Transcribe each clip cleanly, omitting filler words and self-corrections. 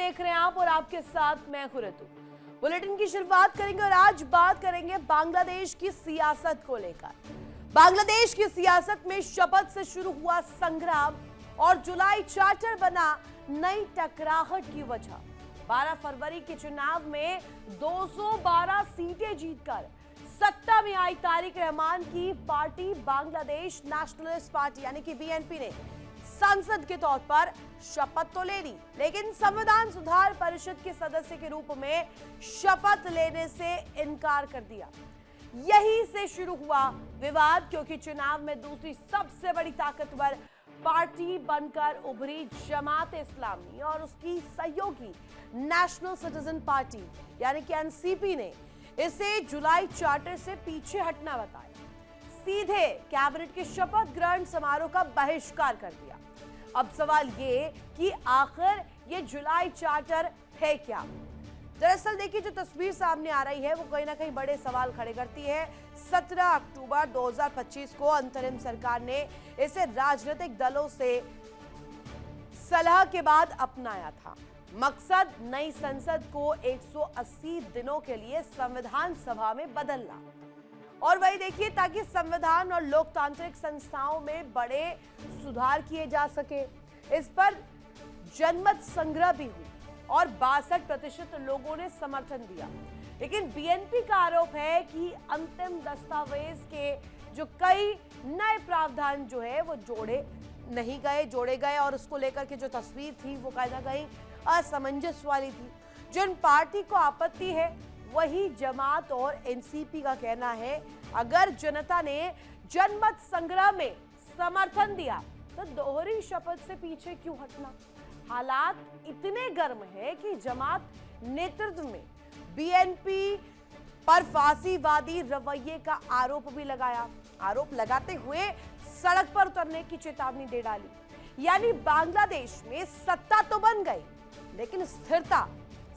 देख रहे हैं आप और आपके साथ मैं खुरतू। बुलेटिन की शुरुआत करेंगे और आज बात करेंगे बांग्लादेश की सियासत को लेकर। बांग्लादेश की सियासत में शपथ से शुरू हुआ संग्राम और जुलाई चार्टर बना नई टकराहट की वजह। 12 फरवरी के चुनाव में 212 सीटें जीतकर सत्ता में आई तारिक रहमान की पार्टी बांग्लादेश नेशनलिस्ट पार्टी यानी कि बीएनपी ने सांसद के तौर पर शपथ तो ले ली, लेकिन संविधान सुधार परिषद के सदस्य के रूप में शपथ लेने से इनकार कर दिया। यहीं से शुरू हुआ विवाद, क्योंकि चुनाव में दूसरी सबसे बड़ी ताकतवर पार्टी बनकर उभरी जमात इस्लामी और उसकी सहयोगी नेशनल सिटीजन पार्टी यानी कि एनसीपी ने इसे जुलाई चार्टर से पीछे हटना बताया। सीधे कैबिनेट के शपथ ग्रहण समारोह का बहिष्कार कर दिया। अब सवाल ये कि आखिर ये जुलाई चार्टर है क्या? दरअसल देखिए, जो तस्वीर सामने आ रही है वो कहीं ना कहीं बड़े सवाल खड़े करती है। 17 अक्टूबर 2025 को अंतरिम सरकार ने इसे राजनीतिक दलों से सलाह के बाद अपनाया था। मकसद नई संसद को 180 दिनों के लिए संविधान सभा में बदलना, और वही देखिए ताकि संविधान और लोकतांत्रिक संस्थाओं में बड़े सुधार किए जा सके। इस पर जनमत संग्रह भी हुई और 62% लोगों ने समर्थन दिया। लेकिन बीएनपी का आरोप है कि अंतिम दस्तावेज के जो कई नए प्रावधान जो है वो जोड़े गए और उसको लेकर के जो तस्वीर थी वो कहीं ना कहीं असमंजस वाली थी। जिन पार्टी को आपत्ति है वही जमात और एनसीपी का कहना है, अगर जनता ने जनमत संग्रह में समर्थन दिया तो दोहरी शपथ से पीछे क्यों हटना? हालात इतने गर्म है कि जमात नेतृत्व में बीएनपी पर फांसीवादी रवैये का आरोप भी लगाया। आरोप लगाते हुए सड़क पर उतरने की चेतावनी दे डाली। यानी बांग्लादेश में सत्ता तो बन गई, लेकिन स्थिरता,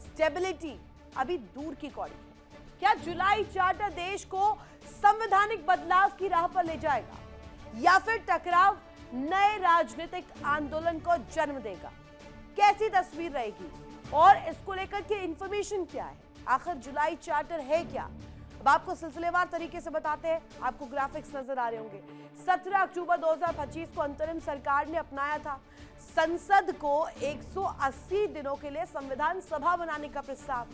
स्टेबिलिटी अभी दूर की कौड़ी है। क्या जुलाई चार्टर देश को संवैधानिक बदलाव की राह पर ले जाएगा या फिर टकराव नए राजनीतिक आंदोलन को जन्म देगा? कैसी तस्वीर रहेगी और इसको लेकर के इंफॉर्मेशन क्या है? आखिर जुलाई चार्टर है क्या? अब आपको सिलसिलेवार तरीके से बताते हैं। आपको ग्राफिक्स नजर आ रहे होंगे। 17 अक्टूबर 2025 को अंतरिम सरकार ने अपनाया था संसद को 180 दिनों के लिए संविधान सभा बनाने का प्रस्ताव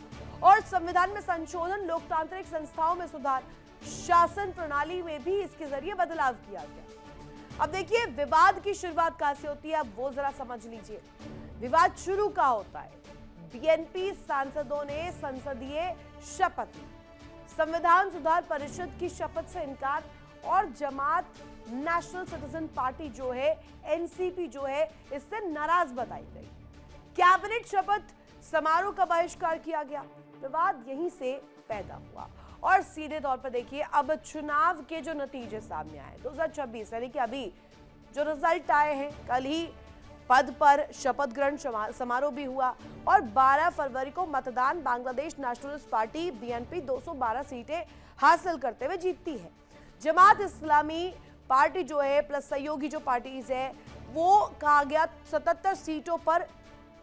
और संविधान में संशोधन, लोकतांत्रिक संस्थाओं में सुधार, शासन प्रणाली में भी इसके जरिए बदलाव किया गया। अब देखिए, विवाद की शुरुआत कहां से होती है, अब वो जरा समझ लीजिए। विवाद शुरू कहां होता है? बीएनपी सांसदों ने संसदीय शपथ ली, संविधान सुधार परिषद की शपथ से इनकार, और जमात नेशनल सिटीजन पार्टी जो है, एनसीपी जो है, इससे नाराज बताई गई। कैबिनेट शपथ समारोह का बहिष्कार किया गया। विवाद यहीं से पैदा हुआ और सीधे तौर पर देखिए, अब चुनाव के जो नतीजे सामने आए 2026 यानी कि अभी जो रिजल्ट आए हैं, कल ही पद पर शपथ ग्रहण समारोह भी हुआ और 12 फरवरी को मतदान बांग्लादेश नेशनलिस्ट पार्टी बीएनपी 212 सीटें हासिल करते हुए जीतती है। जमात इस्लामी पार्टी जो है प्लस सहयोगी जो पार्टीज है वो कहा गया 77 सीटों पर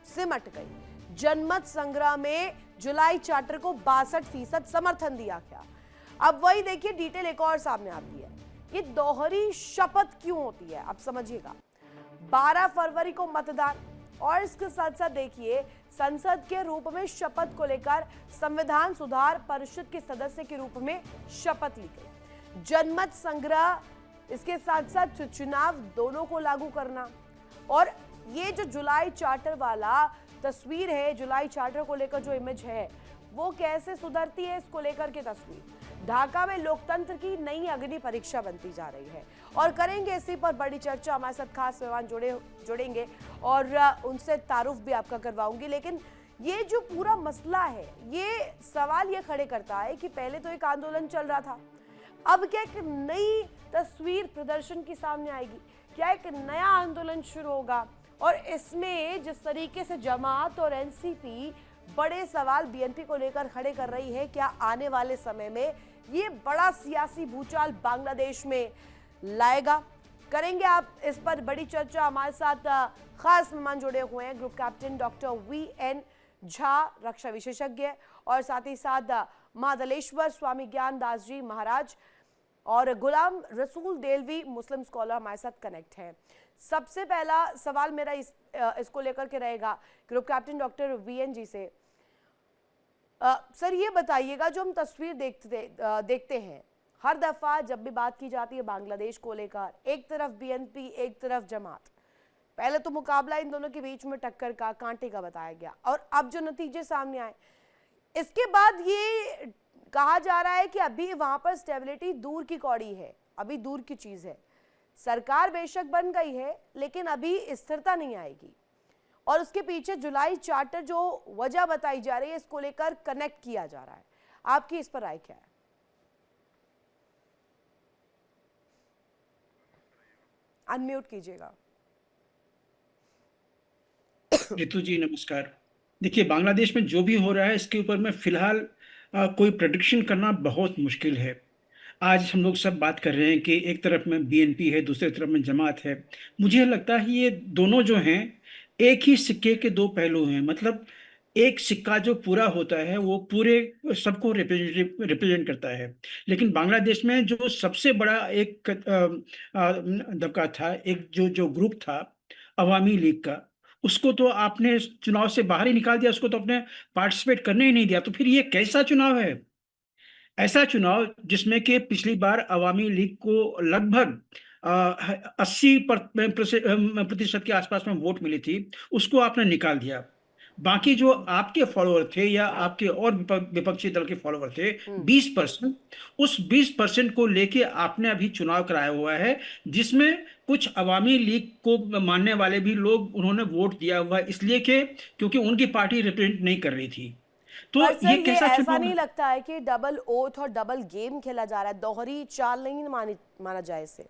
सिमट गई। जनमत संग्रह में जुलाई चार्टर को 62% समर्थन दिया गया। अब वही देखिए, डिटेल एक और सामने आती है। ये दोहरी शपथ क्यों होती है, अब समझिएगा। 12 फरवरी को मतदान और इसके साथ साथ देखिए, संसद के रूप में शपथ को लेकर संविधान सुधार परिषद के सदस्य के रूप में शपथ ली गई। जनमत संग्रह, इसके साथ साथ चुनाव दोनों को लागू करना, और ये जो जुलाई चार्टर वाला तस्वीर है, जुलाई चार्टर को लेकर जो इमेज है वो कैसे सुधरती है, इसको लेकर के तस्वीर ढाका में लोकतंत्र की नई अग्नि परीक्षा बनती जा रही है। और करेंगे इसी पर बड़ी चर्चा। हमारे साथ खास मेहमान जुड़ेंगे और उनसे तारुफ भी आपका करवाऊंगी। लेकिन ये जो पूरा मसला है, ये सवाल ये खड़े करता है कि पहले तो एक आंदोलन चल रहा था, अब क्या एक नई तस्वीर प्रदर्शन की सामने आएगी? क्या एक नया आंदोलन शुरू होगा? और इसमें जिस तरीके से जमात और एनसीपी बड़े सवाल बीएनपी को लेकर खड़े कर रही है, क्या आने वाले समय में ये बड़ा सियासी भूचाल बांग्लादेश में लाएगा? करेंगे आप इस पर बड़ी चर्चा। हमारे साथ खास मेहमान जुड़े हुए हैं, group captain doctor V N Jha रक्षा विशेषज्ञ और साथ ही साथ महादलेश्वर स्वामी ज्ञान दास जी महाराज और गुलाम रसूल देलवी मुस्लिम स्कॉलर हमारे साथ कनेक्ट हैं। सबसे पहला सवाल मेरा इसको लेकर के रहेगा ग्रुप कैप्टन डॉक्टर वीएन जी से। सर ये बताइएगा, जो हम तस्वीर देखते हैं हर दफा जब भी बात की जाती है बांग्लादेश को लेकर, एक तरफ बीएनपी एक तरफ जमात, पहले तो मुकाबला इन दोनों के बीच में टक्कर का, कांटे का बताया गया, और अब जो नतीजे सामने आए इसके बाद ये कहा जा रहा है कि अभी वहां पर स्टेबिलिटी दूर की कौड़ी है, अभी दूर की चीज है। सरकार बेशक बन गई है लेकिन अभी स्थिरता नहीं आएगी, और उसके पीछे जुलाई चार्टर जो वजह बताई जा रही है इसको लेकर कनेक्ट किया जा रहा है। आपकी इस पर राय क्या है? अनम्यूट कीजिएगा। रितु जी नमस्कार। देखिए, बांग्लादेश में जो भी हो रहा है इसके ऊपर में फिलहाल कोई प्रेडिक्शन करना बहुत मुश्किल है। आज हम लोग सब बात कर रहे हैं कि एक तरफ में बीएनपी है, दूसरी तरफ में जमात है। मुझे लगता है ये दोनों जो हैं एक ही सिक्के के दो पहलू हैं। मतलब एक सिक्का जो पूरा होता है वो पूरे सबको रिप्रेजेंट करता है। लेकिन बांग्लादेश में जो सबसे बड़ा एक दबका था, एक जो ग्रुप था अवामी लीग का, उसको तो आपने चुनाव से बाहर ही निकाल दिया, उसको तो आपने पार्टिसिपेट करने ही नहीं दिया। तो फिर ये कैसा चुनाव है? ऐसा चुनाव जिसमें कि पिछली बार अवामी लीग को लगभग 80 प्रतिशत के आसपास में वोट मिली थी, उसको आपने निकाल दिया। बाकी जो आपके फॉलोअर थे या आपके और विपक्षी दल के फॉलोअर थे 20%, उस 20% को लेके आपने अभी चुनाव कराया हुआ है, जिसमें कुछ अवामी लीग को मानने वाले भी लोग उन्होंने वोट दिया हुआ है, इसलिए कि क्योंकि उनकी पार्टी रिप्रेजेंट नहीं कर रही थी। तो पर सर, ये कैसा ऐसा चुनाव नहीं लगता है कि डबल ओथ और डबल गेम खेला जा रहा है? दोहरी चाल नहीं माना जाए इसे?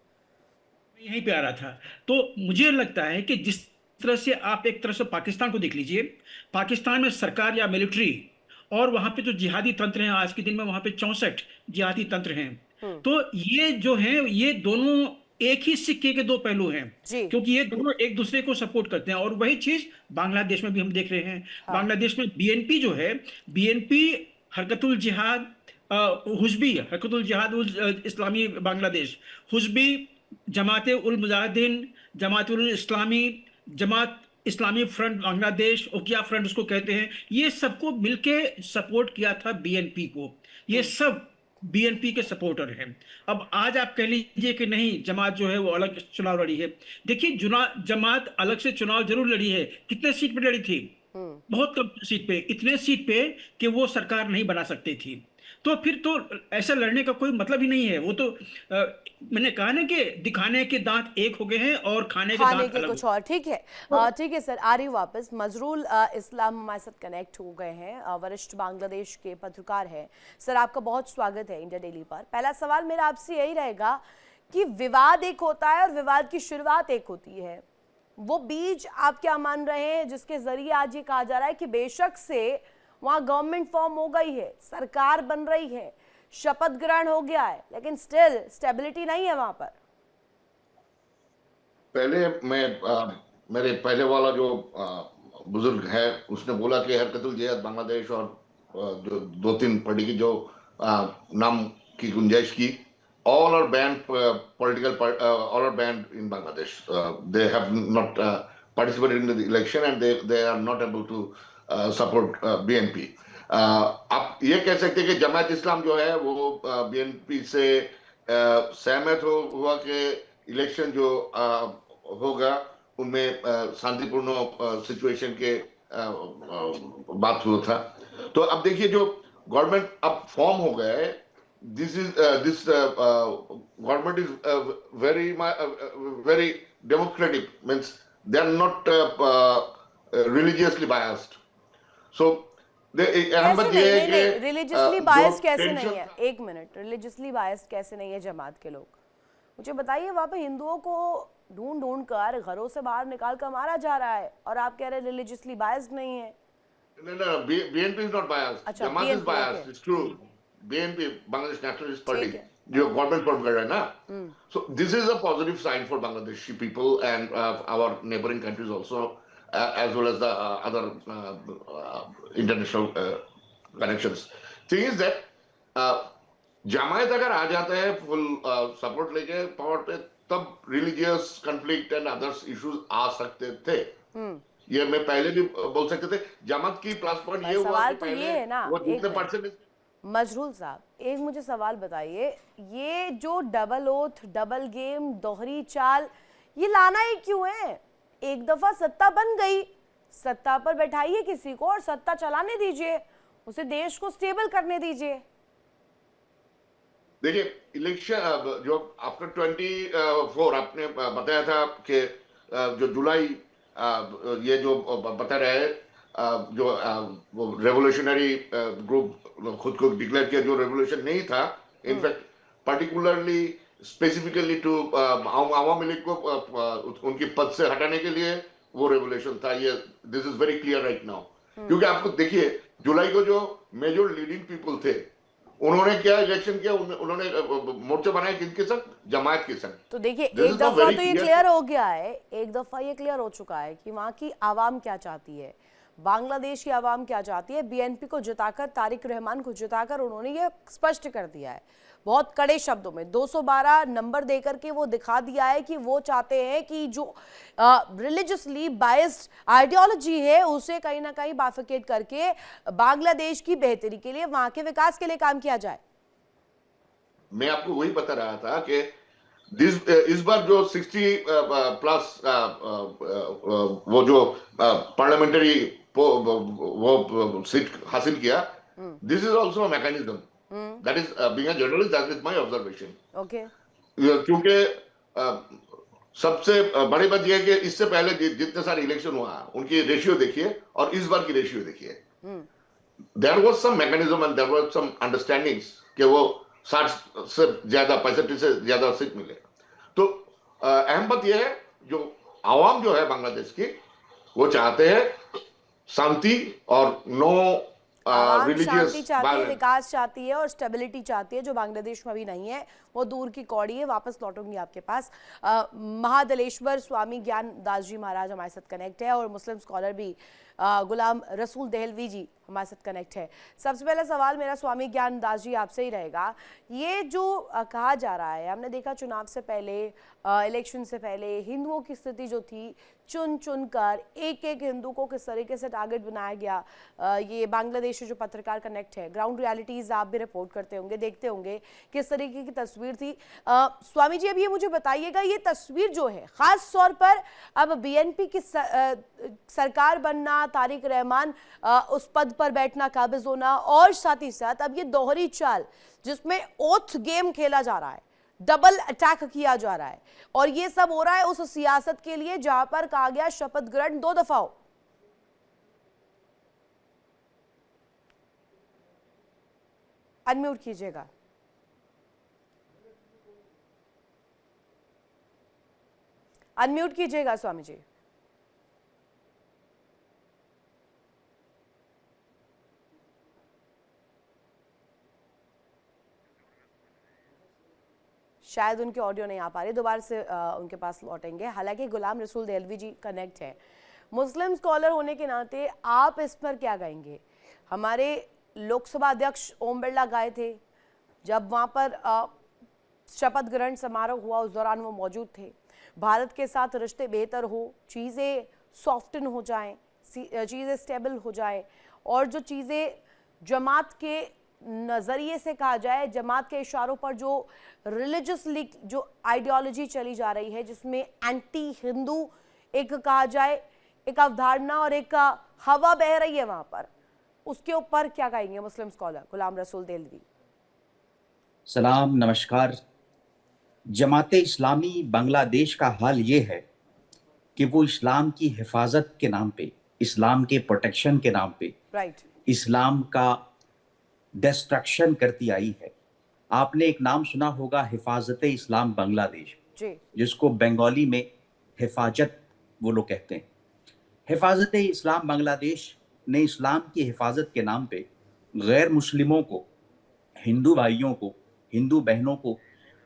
यहीं पे आ रहा था। तो मुझे लगता है कि जिस तरह से आप एक तरह से पाकिस्तान को देख लीजिए, पाकिस्तान में सरकार या मिलिट्री और वहां पे जो जिहादी तंत्र हैं, आज के दिन में वहां पे 64 जिहादी तंत्र हैं। तो ये जो हैं ये दोनों एक ही सिक्के के दो पहलू हैं, क्योंकि ये दोनों एक दूसरे को सपोर्ट करते हैं। और वही चीज बांग्लादेश में भी हम देख रहे हैं। हाँ। बांग्लादेश में बीएनपी जो है, बीएनपी हरकतुल जिहाद हुजबी, हरकतुल जिहाद उल इस्लामी बांग्लादेश, हुजबी, जमात उल मुजाहिदीन, जमात उल इस्लामी, जमात इस्लामी फ्रंट बांग्लादेश, ओकिया फ्रंट उसको कहते हैं, ये सबको मिलके सपोर्ट किया था बीएनपी को। ये सब बीएनपी के सपोर्टर हैं। अब आज आप कह लीजिए कि नहीं, जमात जो है वो अलग चुनाव लड़ी है। देखिए, जमात अलग से चुनाव जरूर लड़ी है। कितने सीट पे लड़ी थी? बहुत कम सीट पे, इतने सीट पे कि वो सरकार नहीं बना सकती थी। तो फिर तो ऐसा लड़ने का कोई मतलब ही नहीं है। वो तो मैंने कहा ना कि दिखाने के दांत एक हो गए हैं और खाने के दांत अलग। कुछ और। ठीक है, ठीक है सर, आ रही हूँ वापस। मजरूल इस्लाम हमारे साथ कनेक्ट हो गए हैं, वरिष्ठ बांग्लादेश के पत्रकार हैं। सर, आपका बहुत स्वागत है इंडिया डेली पर। पहला सवाल मेरा आपसे यही रहेगा कि विवाद एक होता है और विवाद की शुरुआत एक होती है। वो बीज आप क्या मान रहे हैं जिसके जरिए आज ये कहा जा रहा है कि बेशक से वहां गवर्नमेंट फॉर्म हो गई है, सरकार बन रही है, शपथ ग्रहण हो गया है, लेकिन स्टिल स्टेबिलिटी नहीं है वहां पर? पहले मेरे पहले वाला जो बुजुर्ग है उसने बोला कि हरकतुल जिहाद बांग्लादेश और जो दो तीन पार्टी की जो नाम की गुंजाइश की, all are banned all are banned in Bangladesh. They have not participated in the election and they are not able to support BNP. आप ये कह सकते हैं कि जमात इस्लाम जो है वो BNP से सहमत हुआ कि इलेक्शन जो होगा उनमें शांतिपूर्ण सिचुएशन के बात हुआ था। तो अब देखिए, जो गवर्नमेंट अब फॉर्म हो गया है, this government is very democratic, means they are not religiously biased. So religiously biased कैसे नहीं है? एक मिनट, रिलीजियसली बायस्ड कैसे नहीं है जमात के लोग? मुझे बताइए, वहां पे हिंदुओं को ढूंढ कर घरों से बाहर निकाल कर मारा जा रहा है और आप कह रहे हैं रिलीजियसली बायस्ड नहीं है? No, BNP is not biased. Jamaat is biased. It's true. BNP, Bangladesh Nationalist Party, जो गवर्नमेंट फॉर्म कर रहा है ना, so this is a positive sign for Bangladeshi people and our neighboring countries also. as well as the other international connections. Thing is that जमायत अगर आ जाता है full support लेके power पे, तब religious conflict and others issues आ सकते थे। ये मैं पहले भी बोल सकते थे। जमात की प्लस पॉइंट ये हुआ सवाल कि तो पहले ये है ना, वो एक जितने मिनट। परसेंट मजरूल साहब, एक मुझे सवाल बताइए, ये जो डबल ओथ, डबल गेम, दोहरी चाल, ये लाना ही क्यों है? एक दफा सत्ता बन गई, सत्ता पर बैठाइए किसी को और सत्ता चलाने दीजिए, उसे देश को स्टेबल करने दीजिए। देखिए, इलेक्शन जो आफ्टर 24 आपने बताया था कि जो जुलाई ये जो बता रहे हैं जो वो रेवोल्यूशनरी ग्रुप खुद को डिक्लेयर किया, जो रेवोल्यूशन नहीं था, in fact particularly specifically to Awami League को उनकी पद से हटाने के लिए वो रेवोल्यूशन था। ये this is very clear right now. क्योंकि आपको देखिए, जुलाई को जो मेजर लीडिंग पीपल थे, उन्होंने क्या इलेक्शन किया, उन्होंने मोर्चे बनाए किसके संग? जमात के संग। तो देखिए, एक दफा तो ये क्लियर हो गया है, एक दफा ये क्लियर हो चुका है कि वहां की आवाम क्या चाहती है, बांग्लादेश की आवाम क्या चाहती है। बीएनपी को जिताकर, तारिक रहमान को जिताकर उन्होंने ये स्पष्ट कर दिया है, बहुत कड़े शब्दों में 212 नंबर देकर के वो दिखा दिया है कि वो चाहते हैं कि जो रिलीजियसली बायस्ड आइडियोलॉजी है उसे कहीं ना कहीं बाइफरकेट करके बांग्लादेश की बेहतरी के लिए, वहां के विकास के लिए काम किया जाए। मैं आपको वही बता रहा था कि इस बार जो 60 प्लस वो जो पार्लियामेंटरी वो सीट हासिल किया, this is also mechanism that is being a journalist, that is my observation. Okay, क्योंकि सबसे बड़ी बात यह है कि इससे पहले जितने सारे इलेक्शन हुआ, उनकी रेशियो देखिए और इस बार की रेशियो देखिए। There was some mechanism and there was some understandings कि वो 60 से ज्यादा, 65 से ज्यादा सीट मिले। तो अहम बात यह है, जो आवाम जो है बांग्लादेश की, वो चाहते हैं शांति और नो रिलीजियस, शांति चाहती है, विकास चाहती है और स्टेबिलिटी चाहती है, जो बांग्लादेश में अभी नहीं है, वो दूर की कौड़ी है। वापस लौटूंगी आपके पास। महादलेश्वर स्वामी ज्ञान दास जी महाराज हमारे साथ कनेक्ट है और मुस्लिम स्कॉलर भी गुलाम रसूल देहलवी जी हमारे साथ कनेक्ट है। सबसे पहला सवाल मेरा स्वामी ज्ञान दास जी आपसे ही रहेगा। ये जो कहा जा रहा है, हमने देखा चुनाव से पहले, इलेक्शन से पहले हिंदुओं की स्थिति जो थी, चुन चुन कर एक एक हिंदू को किस तरीके से टारगेट बनाया गया। ये बांग्लादेश से जो पत्रकार कनेक्ट है, ग्राउंड रियलिटीज आप भी रिपोर्ट करते होंगे, देखते होंगे किस तरीके की तस्वीर थी। स्वामी जी, अब ये मुझे बताइएगा, ये तस्वीर जो है खास तौर पर अब बीएनपी की सरकार बनना, तारिक रहमान उस पद पर बैठना, काबिज होना, और साथ ही साथ अब ये दोहरी चाल जिसमें ओथ गेम खेला जा रहा है, डबल अटैक किया जा रहा है, और ये सब हो रहा है उस सियासत के लिए जहां पर कहा गया शपथ ग्रहण 2 दफा हो। अनम्यूट कीजिएगा। अनम्यूट कीजिएगा स्वामी जी। शायद उनके ऑडियो नहीं आ पा रही, दोबारा से उनके पास लौटेंगे। हालांकि गुलाम रसूल देहलवी जी कनेक्ट है। मुस्लिम स्कॉलर होने के नाते आप इस पर क्या कहेंगे? हमारे लोकसभा अध्यक्ष ओम बिरला गए थे, जब वहाँ पर शपथ ग्रहण समारोह हुआ उस दौरान वो मौजूद थे। भारत के साथ रिश्ते बेहतर हो, चीज़ें सॉफ्टन हो जाएं, चीज़ें स्टेबल हो जाएं, और जो चीज़ें जमात के नज़रिए से कहा जाए, जमात के इशारों पर जो रिलीजियसली जो आइडियोलॉजी चली जा रही है, जिसमें एंटी हिंदू एक कहा जाए, एक अवधारणा और एक हवा बह रही है वहाँ पर, उसके ऊपर क्या कहेंगे मुस्लिम स्कॉलर गुलाम रसूल देहलवी? सलाम, नमस्कार। जमाते इस्लामी बांग्लादेश का हाल ये है कि वो इस्लाम की हिफाजत के नाम पे, इस्लाम के प्रोटेक्शन के नाम पे, इस्लाम का डिस्ट्रक्शन करती आई है। आपने एक नाम सुना होगा, हिफाजत इस्लाम बांग्लादेश, जिसको बंगाली में हिफाजत वो लोग कहते हैं। हिफाजत इस्लाम बांग्लादेश ने इस्लाम की हिफाजत के नाम पे गैर मुस्लिमों को, हिंदू भाइयों को, हिंदू बहनों को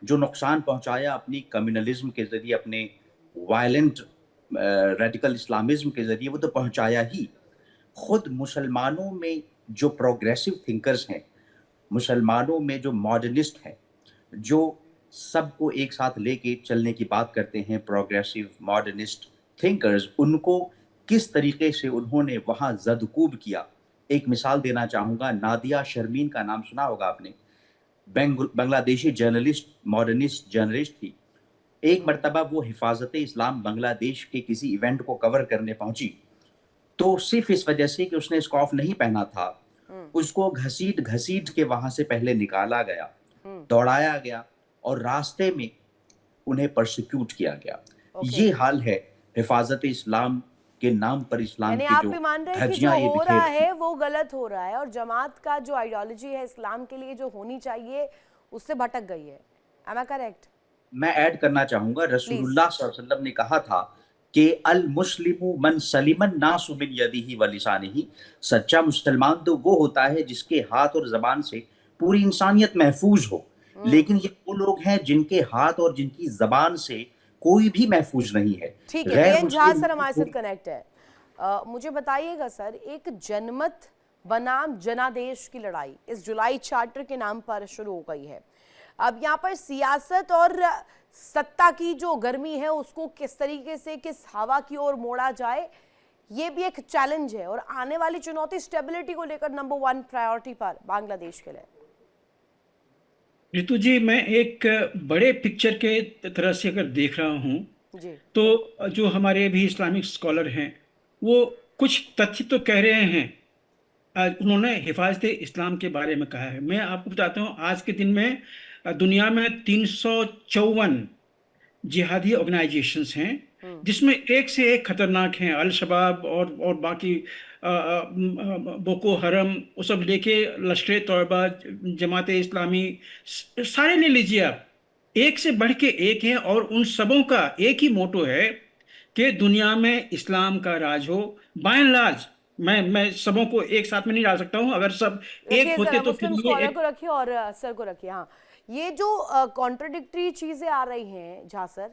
जो नुकसान पहुंचाया अपनी कम्युनलिज्म के जरिए, अपने वायलेंट रेडिकल इस्लामिज्म के जरिए, वो तो पहुंचाया ही। खुद मुसलमानों में जो प्रोग्रेसिव थिंकर्स हैं, मुसलमानों में जो मॉडर्निस्ट हैं, जो सबको एक साथ लेके चलने की बात करते हैं, प्रोग्रेसिव मॉडर्निस्ट थिंकर्स, उनको किस तरीके से उन्होंने वहाँ ज़दकूब किया। एक मिसाल देना चाहूँगा, नादिया शर्मीन का नाम सुना होगा आपने, बांग्लादेशी जर्नलिस्ट, मॉडर्निस्ट जर्नलिस्ट थी। एक मर्तबा वो हिफाजत इस्लाम बांग्लादेश के किसी इवेंट को कवर करने पहुंची, तो सिर्फ इस वजह से कि उसने स्कार्फ नहीं पहना था, उसको घसीट घसीट के वहां से पहले निकाला गया, दौड़ाया गया और रास्ते में उन्हें परसिक्यूट किया गया। ये हाल है हिफाजत इस्लाम के नाम पर इस्लाम यानी की आप जो भी मान रहे हैं कि जो धज्जियां ये हो रहा बिखेर है वो गलत हो रहा है, और जमात का जो आइडियोलॉजी है इस्लाम के लिए जो होनी चाहिए उससे भटक गई है। Am I correct? मैं ऐड करना चाहूंगा, रसूलुल्लाह सल्लल्लाहु अलैहि वसल्लम ने कहा था कि अल मुस्लिमु मन सलिमन नासु मिन यदिही व लिसानिही, सच्चा मुसलमान तो वो होता है जिसके हाथ और जबान से पूरी इंसानियत महफूज हो। लेकिन ये वो लोग हैं जिनके हाथ और जिनकी जबान से कोई भी महफूज नहीं है। ठीक है, गैर बीएन झा मुस्लिम सर हमारे साथ कनेक्ट है। मुझे बताइएगा सर, एक जनमत बनाम जनादेश की लड़ाई इस जुलाई चार्टर के नाम पर शुरू हो गई है। अब यहाँ पर सियासत और सत्ता की जो गर्मी है उसको किस तरीके से, किस हवा की ओर मोड़ा जाए, ये भी एक चैलेंज है। और आने वाली चुनौती स्टेबिलिटी को लेकर नंबर 1 प्रायोरिटी पर बांग्लादेश के लिए। ऋतु जी, मैं एक बड़े पिक्चर के तरह से अगर देख रहा हूँ जी तो जो हमारे भी इस्लामिक स्कॉलर हैं वो कुछ तथ्य तो कह रहे हैं। उन्होंने हिफाजत इस्लाम के बारे में कहा है। मैं आपको बताता हूँ, आज के दिन में दुनिया में 354 जिहादी ऑर्गेनाइजेशंस हैं, जिसमें एक से एक खतरनाक हैं। अल शबाब और बाकी बोको हरम, वो सब लेके लश्कर तौबा, जमात इस्लामी, सारे ले लीजिए आप, एक से बढ़ के एक हैं। और उन सबों का एक ही मोटो है कि दुनिया में इस्लाम का राज हो। बाय एंड लार्ज मैं सबों को एक साथ में नहीं डाल सकता हूं, अगर सब एक होते तो फिर मुस्लिम ये स्कॉलर एक को रखिए और सर को रखिए। हाँ, ये जो कॉन्ट्रडिक्टरी चीजें आ रही हैं झा सर,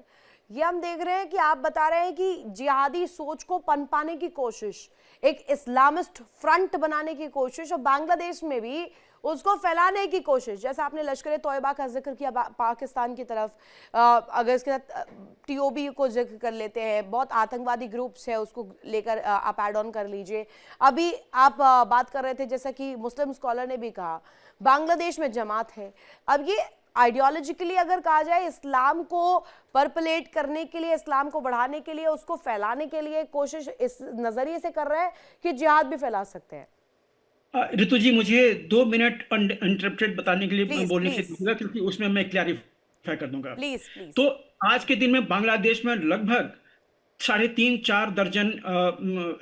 ये हम देख रहे हैं कि आप बता रहे हैं कि जिहादी सोच को पनपाने की कोशिश, एक इस्लामिस्ट फ्रंट बनाने की कोशिश, और बांग्लादेश में भी उसको फैलाने की कोशिश। जैसे आपने लश्कर तौयबा का जिक्र किया पाकिस्तान की तरफ, अगर इसके साथ टीओबी को जिक्र कर लेते हैं, बहुत आतंकवादी ग्रुप्स है, उसको लेकर आप ऐड ऑन कर लीजिए। अभी आप बात कर रहे थे, जैसा कि मुस्लिम स्कॉलर ने भी कहा, बांग्लादेश में जमात है। अब ये आइडियोलॉजिकली अगर कहा जाए, इस्लाम को परपलेट करने के लिए, इस्लाम को बढ़ाने के लिए, उसको फैलाने के लिए कोशिश इस नजरिए से कर रहे हैं कि जिहाद भी फैला सकते हैं। ऋतु जी, मुझे 2 मिनट अनइंटरप्टेड बताने के लिए प्लीज बोलने के प्लीज लिए दूंगा, क्योंकि उसमें मैं क्लैरिफाई कर दूंगा। Please please. तो आज के दिन में बांग्लादेश में लगभग 3.5-4 दर्जन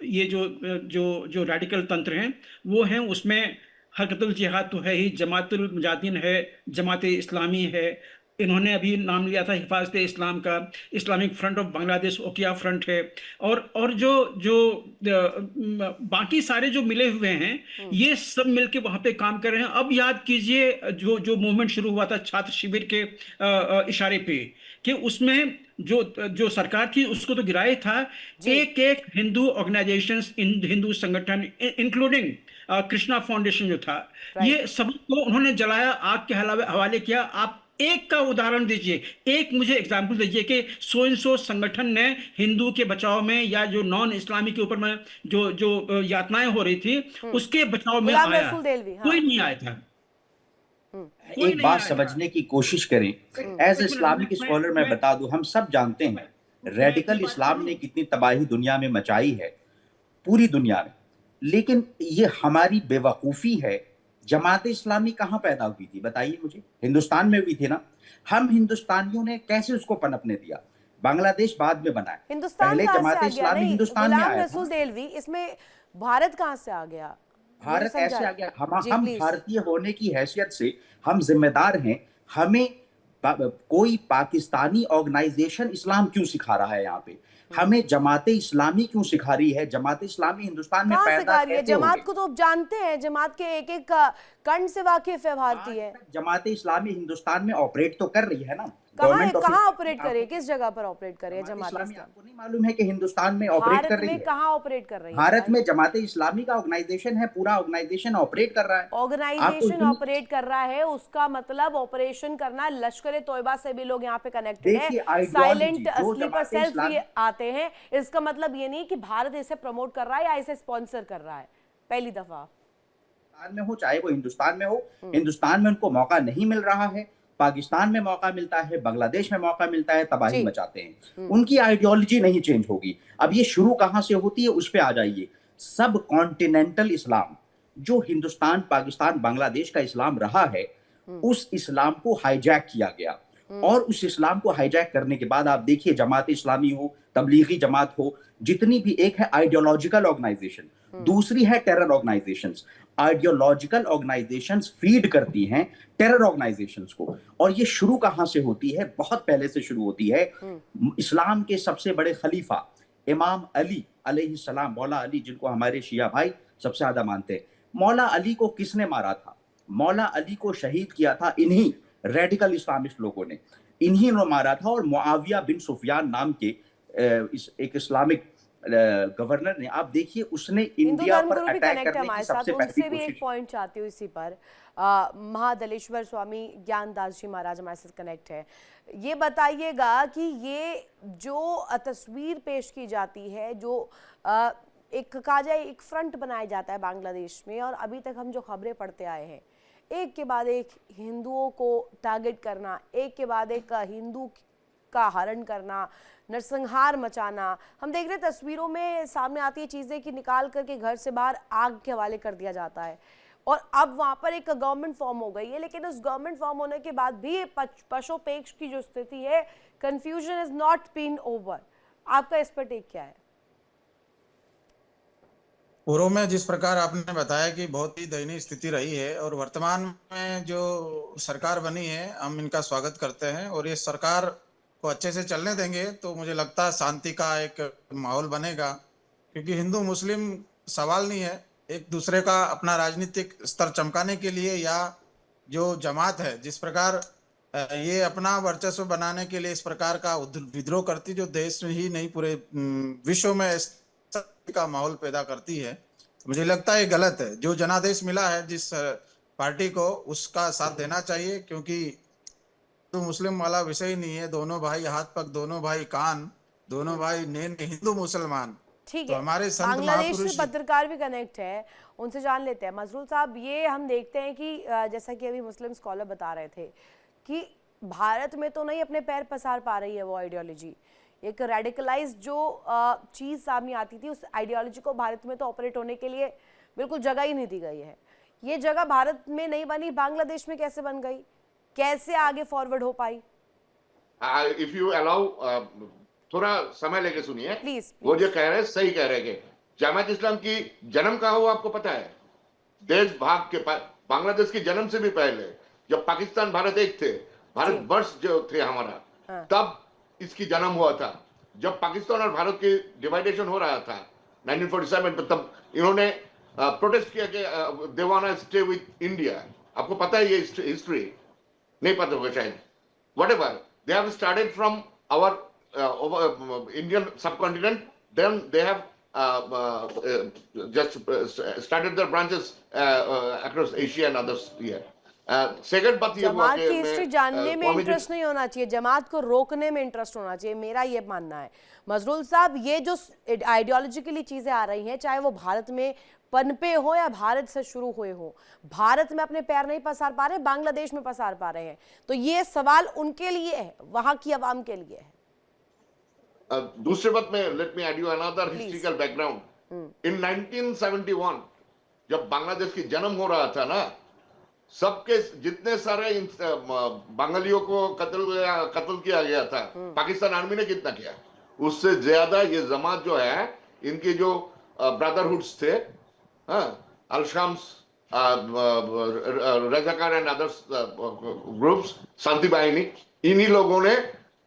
ये जो रेडिकल तंत्र हैं वो हैं। उसमें हरकतुल जिहाद तो है ही, जमातुल मुजाहिदीन है, जमात इस्लामी है, इन्होंने अभी नाम लिया था हिफाजत इस्लाम का, Islamic front of Bangladesh, Oikya front है, और जो जो बाकी सारे जो मिले हुए हैं ये सब मिलके वहां पे काम कर रहे हैं। अब याद कीजिए, जो मूवमेंट शुरू हुआ था छात्र शिविर के इशारे पे, कि उसमें जो सरकार थी उसको तो गिराया था। एक एक हिंदू ऑर्गेनाइजेशंस, हिंदू संगठन, इंक्लूडिंग कृष्णा फाउंडेशन जो था, ये सब को उन्होंने जलाया, आग के हवाले किया। आप एक का उदाहरण दीजिए, एक मुझे एग्जांपल दीजिए कि सो इन सो संगठन ने हिंदू के बचाव में, या जो नॉन इस्लामी के ऊपर में जो यातनाएं हो रही थी उसके बचाव में आया। कोई नहीं आया था। एक बात समझने की कोशिश करें, एज इस्लामिक स्कॉलर मैं बता दूं, हम सब जानते हैं रेडिकल इस्लाम ने कितनी तबाही दुनिया में मचाई है, पूरी दुनिया में। लेकिन ये हमारी बेवकूफ़ी है। जमात इस्लामी कहाँ पैदा हुई थी बताइए मुझे? हिंदुस्तान में हुई थी ना। हम हिंदुस्तानियों ने कैसे उसको पनपने दिया? बांग्लादेश बाद में बना है, पहले जमात इस्लामी हिंदुस्तान में आया था। देलवी, इसमें भारत कहाँ से आ गया? भारत ऐसे आ गया, हम भारतीय होने की हैसियत से हम जिम्मेदार हैं। हमें कोई पाकिस्तानी ऑर्गेनाइजेशन इस्लाम क्यों सिखा रहा है यहाँ पे? हमें जमात इस्लामी क्यों सिखा रही है? जमात इस्लामी हिंदुस्तान में पैदा कैसे हुई? जमात को तो आप जानते हैं, जमात के एक एक कण से वाकिफ है भारतीय है। जमात इस्लामी हिंदुस्तान में ऑपरेट तो कर रही है ना। गवर्नमेंट कहाँ ऑपरेट कर रही है, किस जगह पर ऑपरेट कर रही है जमात इस्लामी? इस्लामी? आपको नहीं मालूम है कि हिंदुस्तान में ऑपरेट कर भारत रही में है? कहाँ ऑपरेट कर रही है? भारत में जमात इस्लामी का ऑर्गेनाइजेशन है, पूरा ऑर्गेनाइजेशन ऑपरेट कर रहा है। आपको ऑर्गेनाइजेशन इतनी- ऑपरेट कर रहा है, उसका मतलब ऑपरेशन करना, लश्कर तोयबा से भी लोग यहाँ पे कनेक्टेड देखिए, है, ideology साइलेंट जो स्लीपर जमात सेल्स इस्लामी भी आते हैं। इसका मतलब ये नहीं कि भारत इसे प्रमोट कर रहा है या इसे स्पॉन्सर कर रहा है। पहली दफा में हो, चाहे वो हिंदुस्तान में हो, हिंदुस्तान में उनको मौका नहीं मिल रहा है, पाकिस्तान में मौका मिलता है, बांग्लादेश में मौका मिलता है, तबाही जी। मचाते हैं। उनकी आइडियोलॉजी नहीं चेंज होगी। अब ये शुरू कहां से होती है उस पे आ जाइए। सब कॉन्टिनेंटल इस्लाम, जो हिंदुस्तान, पाकिस्तान, बांग्लादेश का इस्लाम रहा है, उस इस्लाम को हाईजैक किया गया। और उस इस्लाम को हाईजैक करने के बाद आप देखिए, जमात इस्लामी हो, तबलीगी जमात हो, जितनी भी, एक है आइडियोलॉजिकल ऑर्गेनाइजेशन, दूसरी है terror organisations. Ideological organisations feed करती हैं टेरर ऑर्गेनाइजेशंस को। और ये शुरू कहां से होती है? बहुत पहले से शुरू होती है। इस्लाम के सबसे बड़े खलीफा इमाम अली अलैहिस्सलाम, मौला अली, जिनको हमारे शिया भाई सबसे ज्यादा मानते हैं, मौला अली को किसने मारा था? मौला अली को शहीद किया था इन्हीं रेडिकल इस्लामिस्ट लोगों ने, इन्हीं ने मारा था। और मुआविया बिन सुफियान नाम के एक इस्लामिक गवर्नर ने, आप देखिए, उसने हिंदू इंडिया पर धर्मगुरु भी अटैक कनेक्ट है करने की हमारे साथ, सबसे उनसे पहली भी एक कोशिश। पॉइंट चाहती हूँ इसी पर। महादलेश्वर स्वामी ज्ञानदास जी महाराज हमारे साथ कनेक्ट है। ये बताइएगा कि ये जो तस्वीर पेश की जाती है, जो एक कहा जाए एक फ्रंट बनाया जाता है बांग्लादेश में, और अभी तक हम जो खबरें पढ़ते आए हैं, एक के बाद एक हिंदुओं को टारगेट करना, एक के बाद एक हिंदू का हरण करना, नरसंहार मचाना, हम देख रहे तस्वीरों में सामने आती है चीजें कि निकाल करके घर से बाहर आग के हवाले कर दिया जाता है। और अब वहां पर एक गवर्नमेंट फॉर्म हो गई है, लेकिन उस गवर्नमेंट फॉर्म होने के बाद भी पशुपेक्ष की जो स्थिति है, confusion is not been over. आपका इस पर टेक क्या है? पूर्व में जिस प्रकार आपने बताया कि बहुत ही दयनीय स्थिति रही है, और वर्तमान में जो सरकार बनी है, हम इनका स्वागत करते हैं, और ये सरकार को अच्छे से चलने देंगे तो मुझे लगता है शांति का एक माहौल बनेगा। क्योंकि हिंदू मुस्लिम सवाल नहीं है, एक दूसरे का अपना राजनीतिक स्तर चमकाने के लिए, या जो जमात है जिस प्रकार ये अपना वर्चस्व बनाने के लिए इस प्रकार का विद्रोह करती, जो देश में ही नहीं पूरे विश्व में का माहौल पैदा करती है, तो मुझे लगता है ये गलत है। जो जनादेश मिला है जिस पार्टी को, उसका साथ देना चाहिए। क्योंकि तो मुस्लिम वाला विषय ही नहीं है, दोनों भाई हाथ पग, दोनों भाई कान, दोनों भाई नैन, हिंदू मुसलमान। ठीक तो है, हमारे संत बांग्लादेश से महापुरुष पत्रकार भी कनेक्ट है, उनसे जान लेते हैं। मजरूल साहब, ये हम देखते हैं कि जैसा कि अभी मुस्लिम स्कॉलर बता रहे थे कि भारत में तो नहीं अपने पैर पसार पा रही है वो आइडियोलॉजी। एक रेडिकलाइज जो चीज़ सामने आती थी, उस आइडियोलॉजी को भारत में तो ऑपरेट होने के लिए बिल्कुल जगह ही नहीं दी गई है। ये जगह भारत में नहीं बनी, बांग्लादेश में कैसे बन गई, कैसे आगे फॉरवर्ड हो पाई? इफ यू अलाउ, थोड़ा समय लेके सुनिए। प्लीज। वो जो कह रहे हैं सही कह रहे हैं कि जमात इस्लाम की जन्म कहाँ हुआ आपको पता है? देश भाग के बांग्लादेश की जन्म से भी पहले, जब पाकिस्तान भारत एक थे, भारत वर्ष जो थे हमारा, तब इसकी जन्म हुआ था। जब पाकिस्तान और भारत की डिवाइडेशन हो रहा था 1947 में, तब इन्होंने प्रोटेस्ट किया कि they want to stay with India. आपको पता है ये हिस्ट्री? नहीं पता होगा शायद। Whatever, they have started from our Indian subcontinent, then they have just started their branches across Asia and others here. Second बात ये हुआ जमात कि की हिस्ट्री जानने में स्वामी जी- इंटरेस्ट नहीं होना चाहिए, जमात को रोकने में इंटरेस्ट होना चाहिए, मेरा ये मानना है। मजरूल साहब, ये जो आइडियोलॉजिकली चीजें आ रही हैं, चाहे वो भारत में पनपे हो या भारत से शुरू हुए हो, भारत में अपने पैर नहीं पसार पा रहे, बांग्लादेश में पसार पा रहे हैं, तो ये सवाल उनके लिए है, वहां की आवाम के लिए है। दूसरी बात में, let me add you another historical background. In 1971 जब बांग्लादेश की जन्म हो रहा था ना, सबके जितने सारे बंगालियों को कत्ल किया गया था, पाकिस्तान आर्मी ने कितना किया? उससे ज्यादा ये जमात जो है, इनके जो ब्रदरहुड्स थे, अल शम्स, रजाकार एंड अदर्स ग्रुप्स, शांति बाहिनी, इन्हीं लोगों ने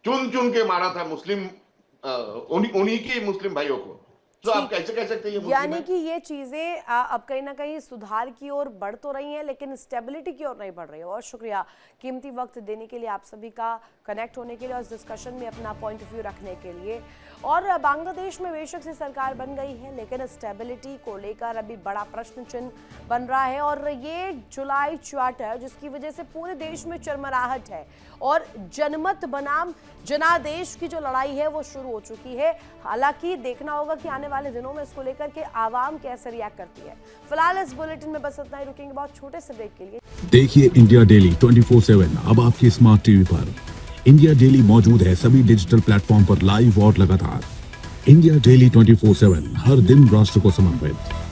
चुन चुन के मारा था मुस्लिम, उन्हीं की मुस्लिम भाइयों को। तो आप कैसे कह सकते हैं? यानी कि ये चीजें अब कहीं ना कहीं सुधार की ओर बढ़ तो रही हैं, लेकिन स्टेबिलिटी की ओर नहीं बढ़ रही है। और शुक्रिया कीमती वक्त देने के लिए आप सभी का। कनेक्ट होने के लिए और इस डिस्कशन में अपना पॉइंट ऑफ व्यू रखने के लिए। और बांग्लादेश में बेशक से सरकार बन गई है, लेकिन स्टेबिलिटी को लेकर अभी बड़ा प्रश्न चिन्ह बन रहा है। और ये जुलाई चार्टर जिसकी वजह से पूरे देश में चरमराहट है और जनमत बनाम जनादेश की जो लड़ाई है वो शुरू हो चुकी है। हालांकि देखना होगा कि आने वाले दिनों में इसको लेकर के आवाम कैसे रिएक्ट करती है। फिलहाल इस बुलेटिन में बस इतना ही, रुकेंगे बहुत छोटे से ब्रेक के लिए। देखिए इंडिया डेली 24/7 अब आपकी स्मार्ट टीवी पर। इंडिया डेली मौजूद है सभी डिजिटल प्लेटफॉर्म पर लाइव और लगातार। इंडिया डेली 24/7 हर दिन राष्ट्र को समर्पित।